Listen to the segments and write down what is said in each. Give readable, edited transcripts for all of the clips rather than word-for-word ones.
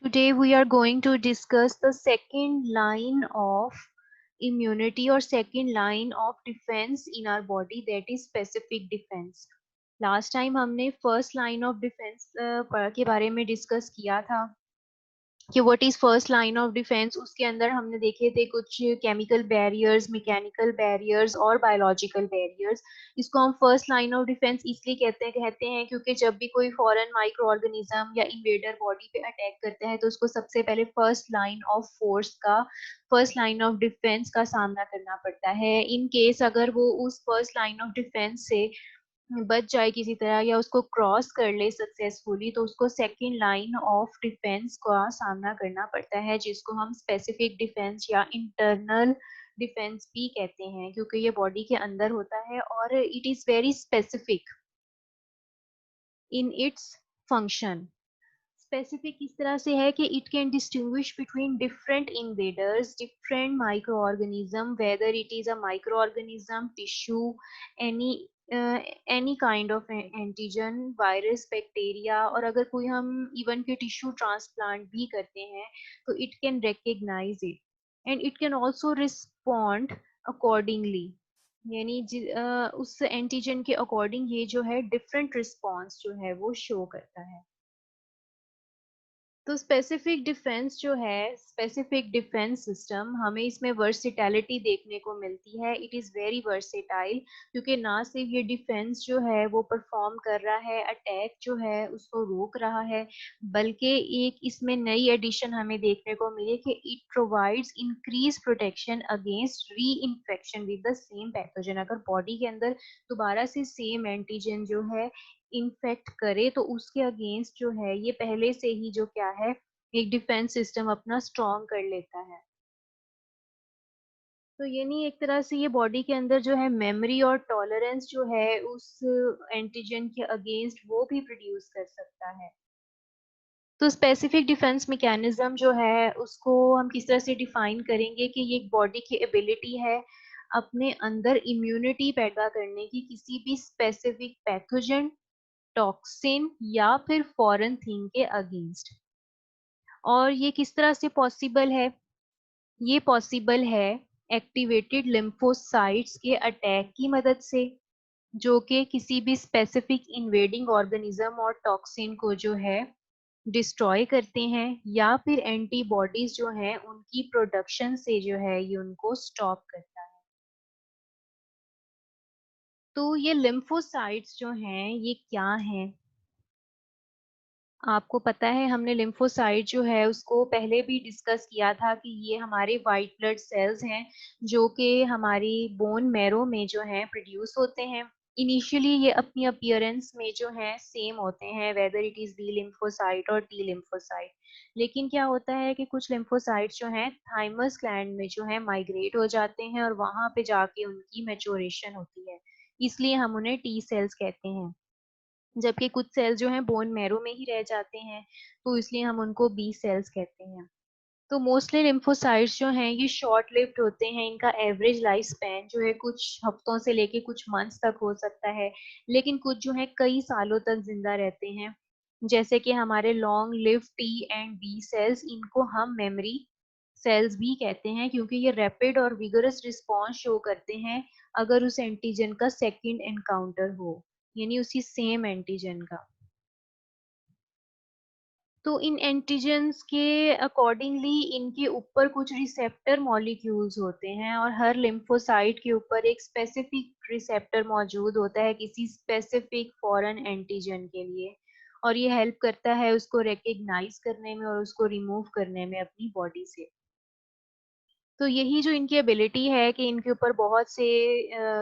Today we are going to discuss the second line of immunity or second line of defense in our body, that is specific defense. Last time हमने first line of defense के बारे में discuss किया था कि what is first line of defence. उसके अंदर हमने देखे थे कुछ केमिकल बैरियर्स, मैकेनिकल बैरियर्स और बायोलॉजिकल बैरियर्स। इसको हम फर्स्ट लाइन ऑफ डिफेंस इसलिए कहते हैं क्योंकि जब भी कोई फॉरेन माइक्रो ऑर्गेनिज्म या इन्वेडर बॉडी पे अटैक करता है तो उसको सबसे पहले फर्स्ट लाइन ऑफ डिफेंस का सामना करना पड़ता है। इन केस अगर वो उस फर्स्ट लाइन ऑफ डिफेंस से बच जाए किसी तरह या उसको क्रॉस कर ले सक्सेसफुली, तो उसको सेकंड लाइन ऑफ डिफेंस का सामना करना पड़ता है, जिसको हम स्पेसिफिक डिफेंस या इंटरनल डिफेंस भी कहते हैं, क्योंकि ये बॉडी के अंदर होता है और it is very specific in its function. Specific इस तरह से है कि it can distinguish between different invaders, different micro organism, weather it is a micro organism, tissue, any any kind of antigen, virus, bacteria. और अगर कोई हम even के टिश्यू ट्रांसप्लांट भी करते हैं तो it can recognise it and it can also respond accordingly, यानी उस एंटीजन के अकॉर्डिंग ये जो है डिफरेंट रिस्पॉन्स जो है वो शो करता है। तो स्पेसिफिक डिफेंस जो है, स्पेसिफिक डिफेंस सिस्टम, हमें इसमें वर्सिटैलिटी देखने को मिलती है। इट इज़ वेरी वर्सेटाइल, क्योंकि ना सिर्फ ये डिफेंस जो है वो परफॉर्म कर रहा है, अटैक जो है उसको रोक रहा है, बल्कि एक इसमें नई एडिशन हमें देखने को मिली कि it provides increase protection against reinfection with the same pathogen. अगर बॉडी के अंदर दोबारा से सेम एंटीजन जो है इन्फेक्ट करे तो उसके अगेंस्ट जो है ये पहले से ही जो क्या है, एक डिफेंस सिस्टम अपना स्ट्रॉन्ग कर लेता है। तो ये नहीं, एक तरह से ये बॉडी के अंदर जो है मेमोरी और टॉलरेंस जो है उस एंटीजन के अगेंस्ट वो भी प्रोड्यूस कर सकता है। तो स्पेसिफिक डिफेंस मैकेनिज्म जो है उसको हम किस तरह से डिफाइन करेंगे कि ये एक बॉडी की एबिलिटी है अपने अंदर इम्यूनिटी पैदा करने की किसी भी स्पेसिफिक पैथोजन, टॉक्सिन या फिर फॉरेन थिंग के अगेंस्ट। और ये किस तरह से पॉसिबल है? ये पॉसिबल है एक्टिवेटेड लिम्फोसाइट्स के अटैक की मदद से, जो कि किसी भी स्पेसिफिक इन्वेडिंग ऑर्गेनिज्म और टॉक्सिन को जो है डिस्ट्रॉय करते हैं, या फिर एंटीबॉडीज जो हैं उनकी प्रोडक्शन से जो है ये उनको स्टॉप करता है। तो ये लिम्फोसाइट्स जो हैं ये क्या हैं? आपको पता है हमने लिम्फोसाइट जो है उसको पहले भी डिस्कस किया था कि ये हमारे वाइट ब्लड सेल्स हैं जो कि हमारी बोन मैरो में जो है प्रोड्यूस होते हैं। इनिशियली ये अपनी अपीयरेंस में जो है सेम होते हैं, whether it is B lymphocyte और टी लिम्फोसाइट। लेकिन क्या होता है कि कुछ लिम्फोसाइट्स जो हैं थाइमस ग्लैंड में जो है माइग्रेट हो जाते हैं और वहां पे जाके उनकी मैच्योरेशन होती है, इसलिए हम उन्हें टी सेल्स कहते हैं। जबकि कुछ सेल्स जो हैं बोन मैरो में ही रह जाते हैं, तो इसलिए हम उनको बी सेल्स कहते हैं। तो मोस्टली लिम्फोसाइट्स जो हैं ये शॉर्ट लिव्ड होते हैं, इनका एवरेज लाइफ स्पैन जो है कुछ हफ्तों से लेके कुछ मंथ्स तक हो सकता है, लेकिन कुछ जो है कई सालों तक जिंदा रहते हैं। जैसे कि हमारे long live T and B cells, इनको हम मेमोरी सेल्स भी कहते हैं, क्योंकि ये रैपिड और विगरस रिस्पॉन्स शो करते हैं अगर उस एंटीजन का सेकंड एनकाउंटर हो, यानी उसी सेम एंटीजन का। तो इन एंटीजेंस के अकॉर्डिंगली इनके ऊपर कुछ रिसेप्टर मॉलिक्यूल्स होते हैं और हर लिम्फोसाइट के ऊपर एक स्पेसिफिक रिसेप्टर मौजूद होता है किसी स्पेसिफिक फॉरेन एंटीजन के लिए, और ये हेल्प करता है उसको रिकग्नाइज करने में और उसको रिमूव करने में अपनी बॉडी से। तो यही जो इनकी एबिलिटी है कि इनके ऊपर बहुत से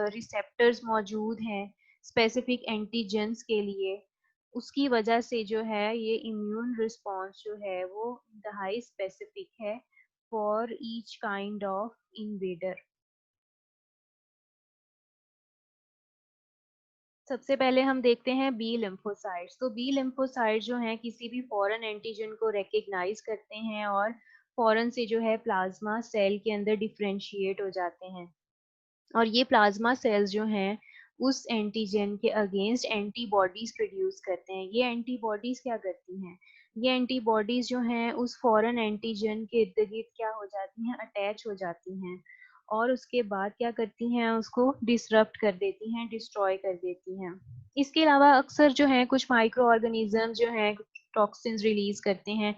रिसेप्टर्स मौजूद हैं स्पेसिफिक एंटीजेंस के लिए, उसकी वजह से जो है ये इम्यून रिस्पॉन्स जो है वो इंतहाई स्पेसिफिक है for each kind of invader. सबसे पहले हम देखते हैं बी लिम्फोसाइट्स। तो बी लिम्फोसाइट जो हैं किसी भी फॉरेन एंटीजन को रिकग्नाइज करते हैं और फॉरेन से जो है प्लाज्मा सेल के अंदर डिफरेंशिएट हो जाते हैं, और ये प्लाज्मा सेल्स जो हैं उस एंटीजन के अगेंस्ट एंटीबॉडीज प्रोड्यूस करते हैं। ये एंटीबॉडीज क्या करती हैं? ये एंटीबॉडीज जो हैं उस फॉरेन एंटीजन के इर्द गिर्द क्या हो जाती हैं, अटैच हो जाती हैं और उसके बाद क्या करती हैं, उसको डिसरप्ट कर देती हैं, डिस्ट्रॉय कर देती हैं। इसके अलावा अक्सर जो है कुछ माइक्रो ऑर्गेनिज्म जो हैं टॉक्सिन्स रिलीज करते हैं,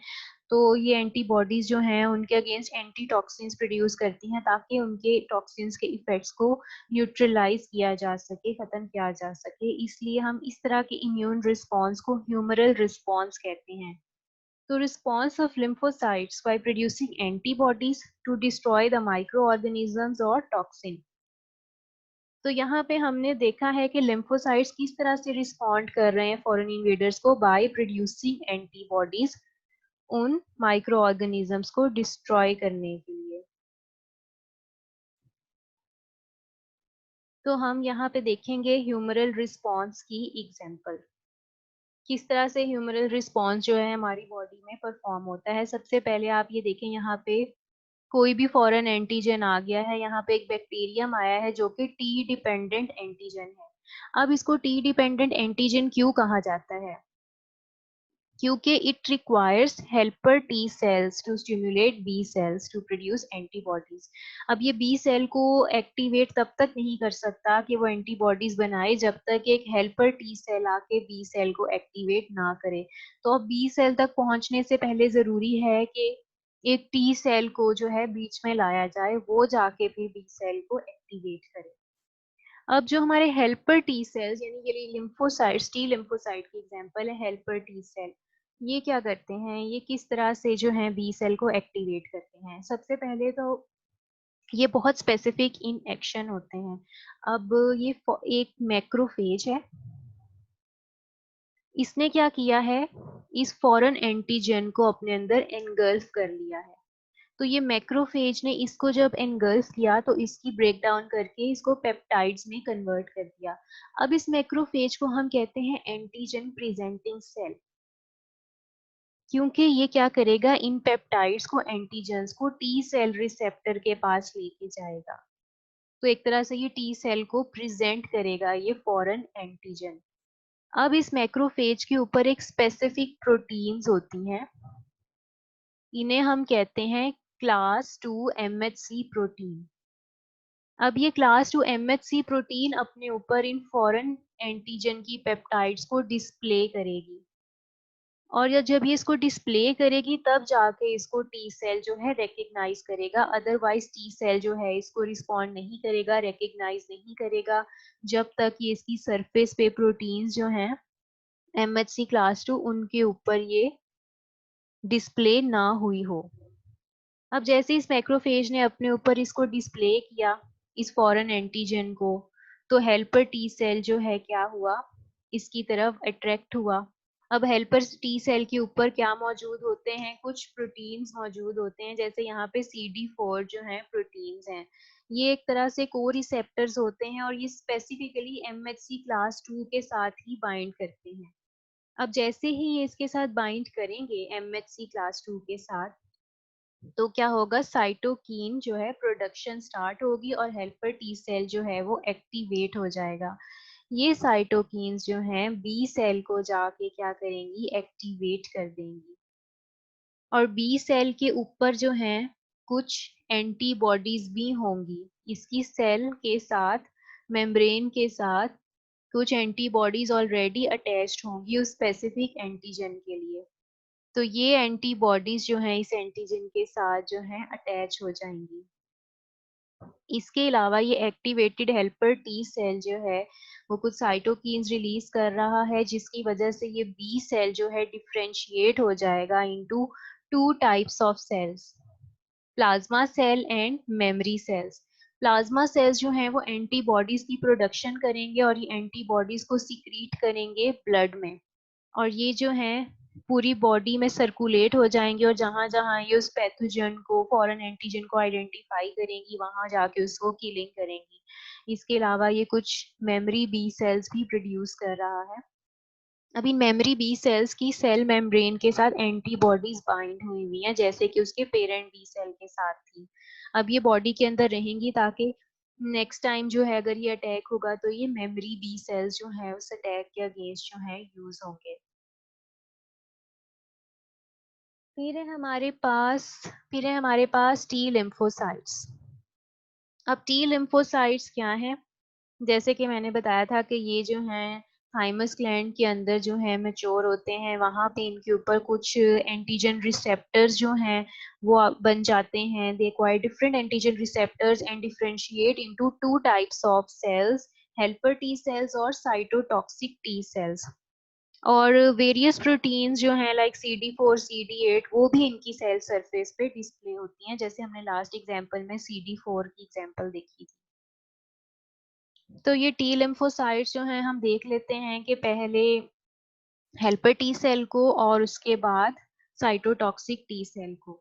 तो ये एंटीबॉडीज जो हैं उनके अगेंस्ट एंटी टॉक्सिन्स प्रोड्यूस करती हैं ताकि उनके टॉक्सिन्स के इफेक्ट्स को न्यूट्रलाइज किया जा सके, खत्म किया जा सके। इसलिए हम इस तरह के इम्यून रिस्पॉन्स को ह्यूमरल रिस्पॉन्स कहते हैं। तो response of lymphocytes by producing antibodies to destroy the microorganisms or toxin। तो यहाँ पे हमने देखा है कि lymphocytes किस तरह से रिस्पॉन्ड कर रहे हैं फॉरेन इन्वेडर्स को बाय प्रोड्यूसिंग एंटीबॉडीज उन माइक्रो ऑर्गेनिजम्स को डिस्ट्रॉय करने के लिए। तो हम यहाँ पे देखेंगे ह्यूमरल रिस्पॉन्स की एग्जांपल, किस तरह से ह्यूमरल रिस्पॉन्स जो है हमारी बॉडी में परफॉर्म होता है। सबसे पहले आप ये देखें, यहाँ पे कोई भी फॉरेन एंटीजन आ गया है, यहाँ पे एक बैक्टीरियम आया है जो कि टी डिपेंडेंट एंटीजन है। अब इसको टी डिपेंडेंट एंटीजन क्यों कहा जाता है? क्योंकि it requires helper T cells to stimulate B cells to produce antibodies. अब ये बी सेल को एक्टिवेट तब तक नहीं कर सकता कि वो एंटीबॉडीज बनाए जब तक एक हेल्पर टी सेल आके बी सेल को एक्टिवेट ना करे। तो अब बी सेल तक पहुंचने से पहले जरूरी है कि एक टी सेल को जो है बीच में लाया जाए, वो जाके फिर बी सेल को एक्टिवेट करे। अब जो हमारे हेल्पर टी सेल्स यानी ये लिम्फोसाइट्स, टी लिम्फोसाइट की एग्जांपल है हेल्पर टी सेल, ये क्या करते हैं, ये किस तरह से जो है बी सेल को एक्टिवेट करते हैं। सबसे पहले तो ये बहुत स्पेसिफिक इन एक्शन होते हैं। अब ये एक मैक्रोफेज है, इसने क्या किया है, इस फॉरेन एंटीजन को अपने अंदर एनगल्फ कर लिया है। तो ये मैक्रोफेज ने इसको जब एनगल्फ किया तो इसकी ब्रेक डाउन करके इसको पेप्टाइड्स में कन्वर्ट कर दिया। अब इस मैक्रोफेज को हम कहते हैं एंटीजन प्रेजेंटिंग सेल, क्योंकि ये क्या करेगा, इन पेप्टाइड्स को, एंटीजन्स को टी सेल रिसेप्टर के पास लेके जाएगा। तो एक तरह से ये टी सेल को प्रेजेंट करेगा ये फॉरेन एंटीजन। अब इस मैक्रोफेज के ऊपर एक स्पेसिफिक प्रोटीन्स होती हैं, इन्हें हम कहते हैं क्लास 2 एमएचसी प्रोटीन। अब ये क्लास 2 एमएचसी प्रोटीन अपने ऊपर इन फॉरेन एंटीजन की पेप्टाइड्स को डिस्प्ले करेगी, और जब ये इसको डिस्प्ले करेगी तब जाके इसको टी सेल जो है रिकग्नाइज करेगा। अदरवाइज टी सेल जो है इसको रिस्पॉन्ड नहीं करेगा, रिकग्नाइज नहीं करेगा, जब तक ये इसकी सरफेस पे प्रोटीन्स जो हैं एमएचसी क्लास 2 उनके ऊपर ये डिस्प्ले ना हुई हो। अब जैसे इस मैक्रोफेज ने अपने ऊपर इसको डिस्प्ले किया, इस फॉरेन एंटीजन को, तो हेल्पर टी सेल जो है क्या हुआ, इसकी तरफ अट्रैक्ट हुआ। अब हेल्पर टी सेल के ऊपर क्या मौजूद होते हैं, कुछ प्रोटीन्स मौजूद होते हैं, जैसे यहाँ पे CD4 जो है प्रोटीन्स हैं। ये एक तरह से को रिसेप्टर्स होते हैं और ये स्पेसिफिकली एमएचसी क्लास 2 के साथ ही बाइंड करते हैं। अब जैसे ही ये इसके साथ बाइंड करेंगे एमएचसी क्लास 2 के साथ, तो क्या होगा, साइटोकिन जो है प्रोडक्शन स्टार्ट होगी और हेल्पर टी सेल जो है वो एक्टिवेट हो जाएगा। ये साइटोकिन्स जो हैं बी सेल को जाके क्या करेंगी, एक्टिवेट कर देंगी। और बी सेल के ऊपर जो हैं कुछ एंटीबॉडीज भी होंगी, इसकी सेल के साथ, मेम्ब्रेन के साथ कुछ एंटीबॉडीज ऑलरेडी अटैच्ड होंगी उस स्पेसिफिक एंटीजन के लिए। तो ये एंटीबॉडीज जो हैं इस एंटीजन के साथ जो हैं अटैच हो जाएंगी। इसके अलावा ये एक्टिवेटेड हेल्पर टी सेल जो है वो कुछ साइटोकिन्स रिलीज कर रहा है, जिसकी वजह से ये बी सेल जो है डिफरेंशिएट हो जाएगा into two types of cells, plasma cell and memory cells. Plasma cells जो हैं वो एंटीबॉडीज की प्रोडक्शन करेंगे और ये एंटीबॉडीज को सीक्रीट करेंगे ब्लड में, और ये जो हैं पूरी बॉडी में सर्कुलेट हो जाएंगे, और जहां जहां ये उस पैथोजन को, फॉरेन एंटीजन को आइडेंटिफाई करेंगी वहां जाके उसको किलिंग करेंगी। इसके अलावा ये कुछ मेमोरी बी सेल्स भी प्रोड्यूस कर रहा है। अब इन मेमोरी बी सेल्स की सेल मेम्ब्रेन के साथ एंटीबॉडीज बाइंड हुई हुई हैं, जैसे कि उसके पेरेंट बी सेल के साथ थी। अब ये बॉडी के अंदर रहेंगी ताकि नेक्स्ट टाइम जो है अगर ये अटैक होगा तो ये मेमोरी बी सेल्स जो है उस अटैक के अगेंस्ट जो है यूज होंगे। फिर है हमारे पास टी लिम्फोसाइट्स। अब टी लिम्फोसाइट्स क्या है? जैसे कि मैंने बताया था कि ये जो हैं थाइमस ग्लैंड के अंदर जो है मैच्योर होते हैं, वहां पे इनके ऊपर कुछ एंटीजन रिसेप्टर्स जो हैं वो बन जाते हैं। They acquire different antigen receptors and differentiate into two types of cells, helper T cells और साइटोटॉक्सिक टी सेल्स। और वेरियस प्रोटीन्स जो हैं लाइक CD4 CD8 वो भी इनकी सेल सरफेस पे डिस्प्ले होती हैं, जैसे हमने लास्ट एग्जांपल में CD4 की एग्जांपल देखी थी। तो ये टी लिम्फोसाइट्स जो हैं हम देख लेते हैं कि पहले हेल्पर टी सेल को और उसके बाद साइटोटॉक्सिक टी सेल को।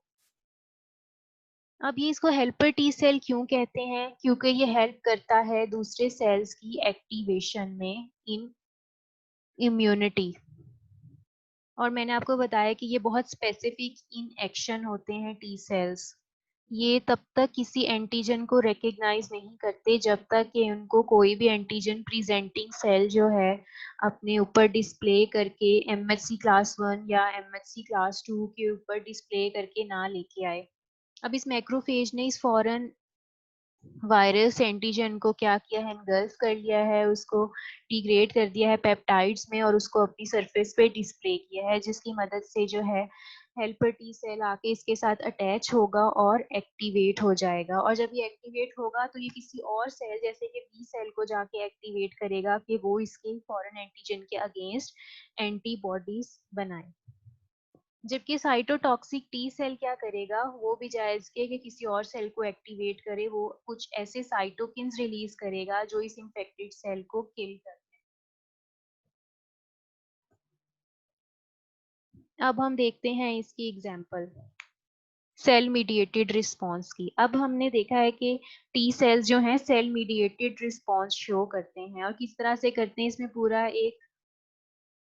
अब ये इसको हेल्पर टी सेल क्यों कहते हैं? क्योंकि ये हेल्प करता है दूसरे सेल्स की एक्टिवेशन में इन इम्यूनिटी। और मैंने आपको बताया कि ये बहुत स्पेसिफिक इन एक्शन होते हैं टी सेल्स। ये तब तक किसी एंटीजन को रिकग्नाइज नहीं करते जब तक कि उनको कोई भी एंटीजन प्रेजेंटिंग सेल जो है अपने ऊपर डिस्प्ले करके MHC क्लास 1 या MHC क्लास 2 के ऊपर डिस्प्ले करके ना लेके आए। अब इस मैक्रोफेज ने इस फॉरेन वायरस एंटीजन को क्या किया है? एनगल्फ कर लिया है, उसको डिग्रेड कर दिया है पेप्टाइड्स में और उसको अपनी सरफेस पे डिस्प्ले किया है, जिसकी मदद से जो है हेल्पर टी सेल आके इसके साथ अटैच होगा और एक्टिवेट हो जाएगा। और जब ये एक्टिवेट होगा तो ये किसी और सेल जैसे कि बी सेल को जाके एक्टिवेट करेगा कि वो इसके फॉरेन एंटीजन के अगेंस्ट एंटीबॉडीज बनाए। जबकि साइटोटॉक्सिक टी सेल क्या करेगा? वो भी जायज के कि किसी और सेल को एक्टिवेट करे, वो कुछ ऐसे साइटोकिन्स रिलीज करेगा जो इस इंफेक्टेड सेल को किल कर। अब हम देखते हैं इसकी एग्जांपल सेल मीडिएटेड रिस्पांस की। अब हमने देखा है कि टी सेल्स जो हैं सेल मीडिएटेड रिस्पांस शो करते हैं, और किस तरह से करते हैं इसमें पूरा एक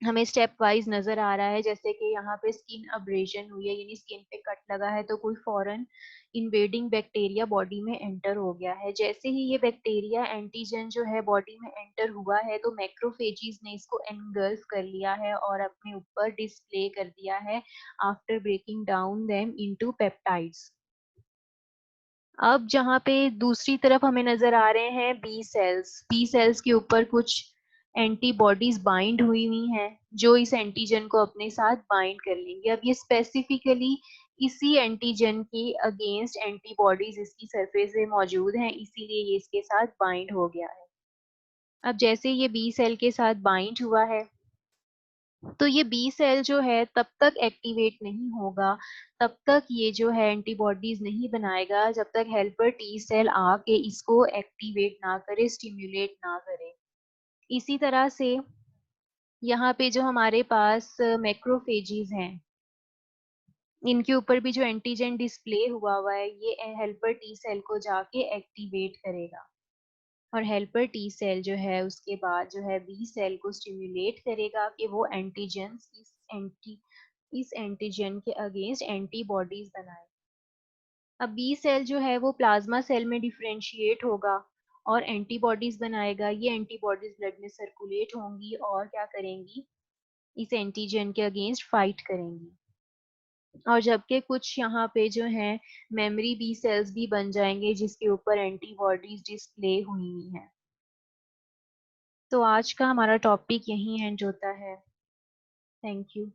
हमें स्टेप वाइज नजर आ रहा है। जैसे कि यहाँ पे स्किन अब्रेजन हुई है, यानी स्किन पे कट लगा है, तो कोई फॉरेन इन्वेडिंग बैक्टीरिया बॉडी में एंटर हो गया है। जैसे ही ये बैक्टीरिया एंटीजन जो है बॉडी में एंटर हुआ है तो मैक्रोफेजीज ने इसको एनगल्फ कर लिया है और अपने ऊपर डिस्प्ले कर दिया है after breaking down them into peptides. अब जहाँ पे दूसरी तरफ हमें नजर आ रहे हैं बी सेल्स के ऊपर कुछ एंटीबॉडीज बाइंड हुई हुई हैं जो इस एंटीजन को अपने साथ बाइंड कर लेंगे। अब ये स्पेसिफिकली इसी एंटीजन के अगेंस्ट एंटीबॉडीज इसकी सरफेस पे मौजूद हैं, इसीलिए ये इसके साथ बाइंड हो गया है। अब जैसे ये बी सेल के साथ बाइंड हुआ है तो ये बी सेल जो है तब तक एक्टिवेट नहीं होगा, तब तक ये जो है एंटीबॉडीज नहीं बनाएगा जब तक हेल्पर टी सेल आके इसको एक्टिवेट ना करे, स्टिम्युलेट ना करे। इसी तरह से यहाँ पे जो हमारे पास मैक्रोफेजीज हैं, इनके ऊपर भी जो एंटीजन डिस्प्ले हुआ हुआ है ये हेल्पर टी सेल को जाके एक्टिवेट करेगा। और हेल्पर टी सेल जो है उसके बाद जो है बी सेल को स्टिम्युलेट करेगा कि वो एंटीजन इस एंटीजन के अगेंस्ट एंटीबॉडीज बनाए। अब बी सेल जो है वो प्लाज्मा सेल में डिफरेंशिएट होगा और एंटीबॉडीज बनाएगा। ये एंटीबॉडीज ब्लड में सर्कुलेट होंगी और क्या करेंगी? इस एंटीजन के अगेंस्ट फाइट करेंगी। और जबकि कुछ यहाँ पे जो है मेमोरी बी सेल्स भी बन जाएंगे जिसके ऊपर एंटीबॉडीज डिस्प्ले हुई हैं। तो आज का हमारा टॉपिक यहीं एंड होता है। Thank you.